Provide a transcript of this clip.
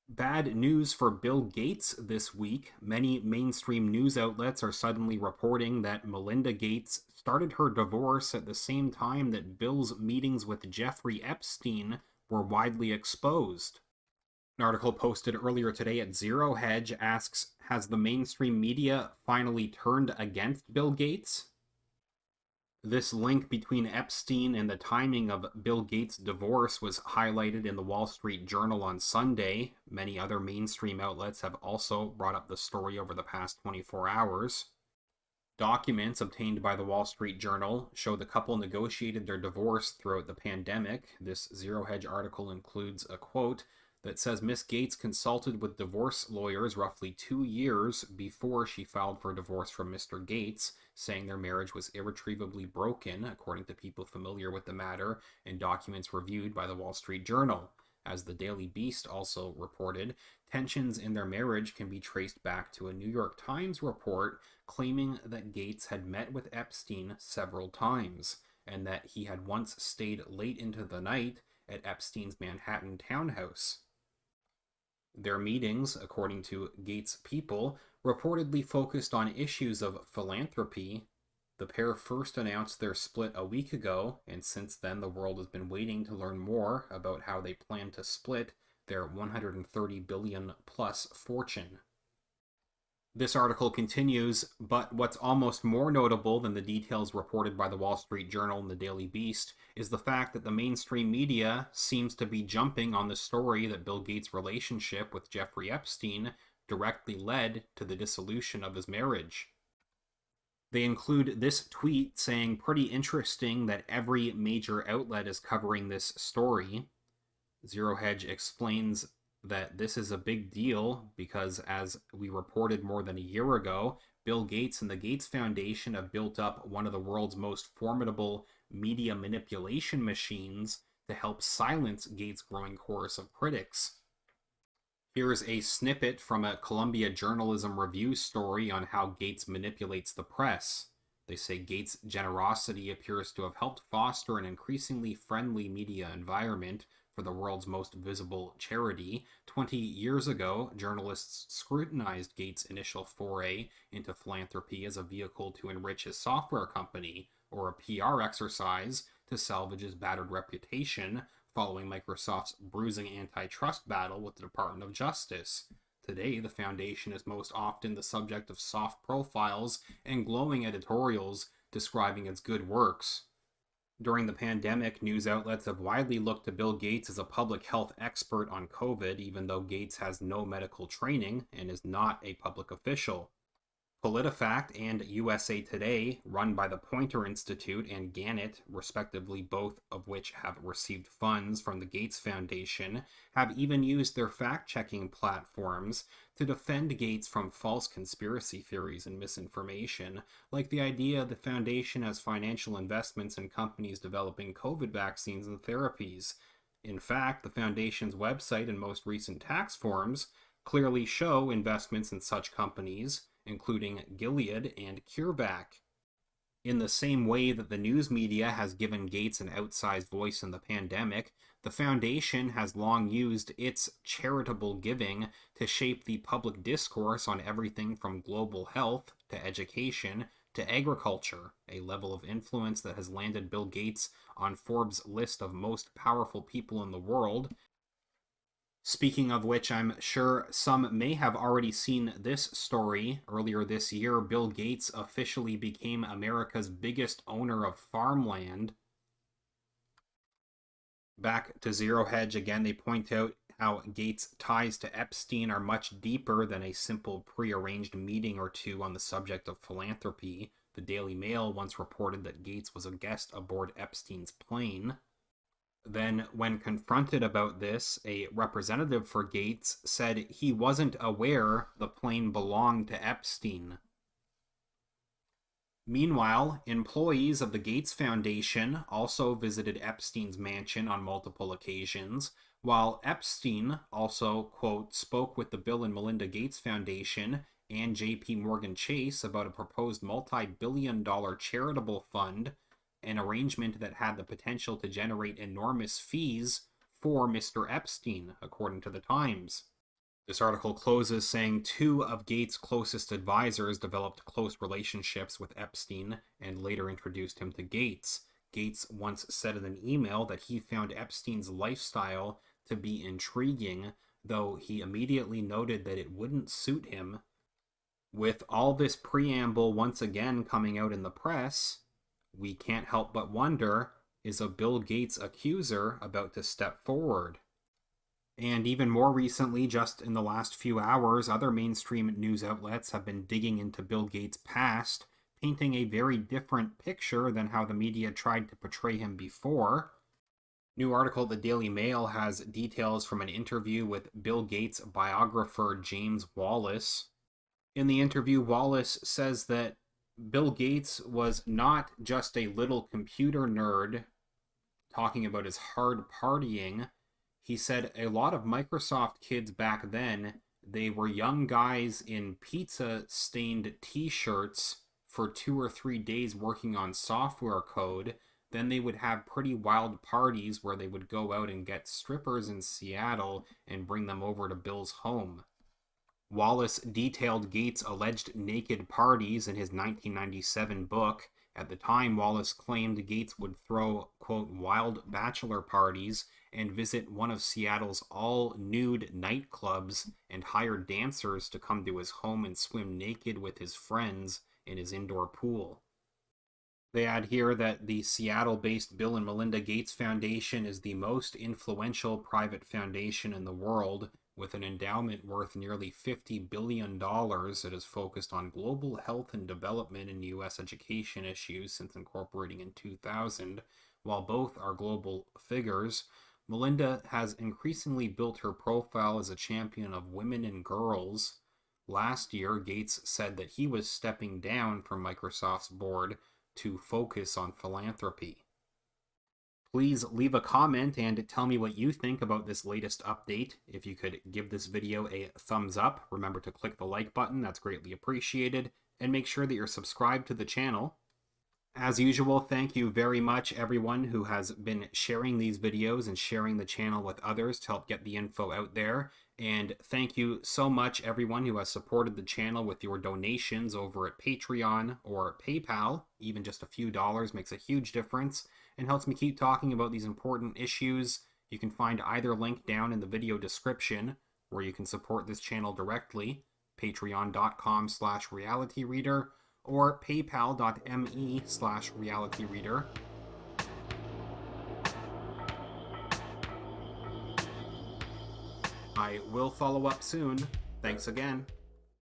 Bad news for Bill Gates this week. Many mainstream news outlets are suddenly reporting that Melinda Gates started her divorce at the same time that Bill's meetings with Jeffrey Epstein were widely exposed. An article posted earlier today at Zero Hedge asks, has the mainstream media finally turned against Bill Gates? This link between Epstein and the timing of Bill Gates' divorce was highlighted in the Wall Street Journal on Sunday. Many other mainstream outlets have also brought up the story over the past 24 hours. Documents obtained by the Wall Street Journal show the couple negotiated their divorce throughout the pandemic. This Zero Hedge article includes a quote that says Miss Gates consulted with divorce lawyers roughly 2 years before she filed for divorce from Mr. Gates, saying their marriage was irretrievably broken, according to people familiar with the matter and documents reviewed by the Wall Street Journal. As the Daily Beast also reported, tensions in their marriage can be traced back to a New York Times report claiming that Gates had met with Epstein several times, and that he had once stayed late into the night at Epstein's Manhattan townhouse. Their meetings, according to Gates' people, reportedly focused on issues of philanthropy. The pair first announced their split a week ago, and since then the world has been waiting to learn more about how they plan to split their $130 billion plus fortune. This article continues, but what's almost more notable than the details reported by the Wall Street Journal and the Daily Beast is the fact that the mainstream media seems to be jumping on the story that Bill Gates' relationship with Jeffrey Epstein directly led to the dissolution of his marriage. They include this tweet saying, pretty interesting that every major outlet is covering this story. Zero Hedge explains that this is a big deal because, as we reported more than a year ago, Bill Gates and the Gates Foundation have built up one of the world's most formidable media manipulation machines to help silence Gates' growing chorus of critics. Here is a snippet from a Columbia Journalism Review story on how Gates manipulates the press. They say Gates' generosity appears to have helped foster an increasingly friendly media environment for the world's most visible charity. 20 years ago, journalists scrutinized Gates' initial foray into philanthropy as a vehicle to enrich his software company, or a PR exercise to salvage his battered reputation following Microsoft's bruising antitrust battle with the Department of Justice. Today, the foundation is most often the subject of soft profiles and glowing editorials describing its good works. During the pandemic, news outlets have widely looked to Bill Gates as a public health expert on COVID, even though Gates has no medical training and is not a public official. PolitiFact and USA Today, run by the Poynter Institute and Gannett, respectively, both of which have received funds from the Gates Foundation, have even used their fact-checking platforms to defend Gates from false conspiracy theories and misinformation, like the idea the foundation has financial investments in companies developing COVID vaccines and therapies. In fact, the foundation's website and most recent tax forms clearly show investments in such companies, including Gilead and CureVac. In the same way that the news media has given Gates an outsized voice in the pandemic, the foundation has long used its charitable giving to shape the public discourse on everything from global health to education to agriculture, a level of influence that has landed Bill Gates on Forbes' list of most powerful people in the world. Speaking of which, I'm sure some may have already seen this story. Earlier this year, Bill Gates officially became America's biggest owner of farmland. Back to Zero Hedge again, they point out how Gates' ties to Epstein are much deeper than a simple pre-arranged meeting or two on the subject of philanthropy. The Daily Mail once reported that Gates was a guest aboard Epstein's plane. Then, when confronted about this, a representative for Gates said he wasn't aware the plane belonged to Epstein. Meanwhile, employees of the Gates Foundation also visited Epstein's mansion on multiple occasions, while Epstein also, quote, spoke with the Bill and Melinda Gates Foundation and J.P. Morgan Chase about a proposed multi-billion-dollar charitable fund, an arrangement that had the potential to generate enormous fees for Mr. Epstein, according to the Times. This article closes saying two of Gates' closest advisors developed close relationships with Epstein and later introduced him to Gates. Gates once said in an email that he found Epstein's lifestyle to be intriguing, though he immediately noted that it wouldn't suit him. With all this preamble once again coming out in the press, we can't help but wonder, is a Bill Gates accuser about to step forward? And even more recently, just in the last few hours, other mainstream news outlets have been digging into Bill Gates' past, painting a very different picture than how the media tried to portray him before. New article at the Daily Mail has details from an interview with Bill Gates' biographer James Wallace. In the interview, Wallace says that Bill Gates was not just a little computer nerd talking about his hard partying. He said a lot of Microsoft kids back then, they were young guys in pizza-stained t-shirts for 2 or 3 days working on software code. Then they would have pretty wild parties where they would go out and get strippers in Seattle and bring them over to Bill's home. Wallace detailed Gates' alleged naked parties in his 1997 book. At the time, Wallace claimed Gates would throw, quote, wild bachelor parties and visit one of Seattle's all-nude nightclubs and hire dancers to come to his home and swim naked with his friends in his indoor pool. They add here that the Seattle-based Bill and Melinda Gates Foundation is the most influential private foundation in the world, with an endowment worth nearly $50 billion that is focused on global health and development and U.S. education issues since incorporating in 2000. While both are global figures, Melinda has increasingly built her profile as a champion of women and girls. Last year, Gates said that he was stepping down from Microsoft's board to focus on philanthropy. Please leave a comment and tell me what you think about this latest update. If you could give this video a thumbs up, remember to click the like button, that's greatly appreciated, and make sure that you're subscribed to the channel. As usual, thank you very much everyone who has been sharing these videos and sharing the channel with others to help get the info out there. And thank you so much everyone who has supported the channel with your donations over at Patreon or PayPal. Even just a few dollars makes a huge difference and helps me keep talking about these important issues. You can find either link down in the video description where you can support this channel directly, patreon.com/realityreader or paypal.me/realityreader. I will follow up soon. Thanks again.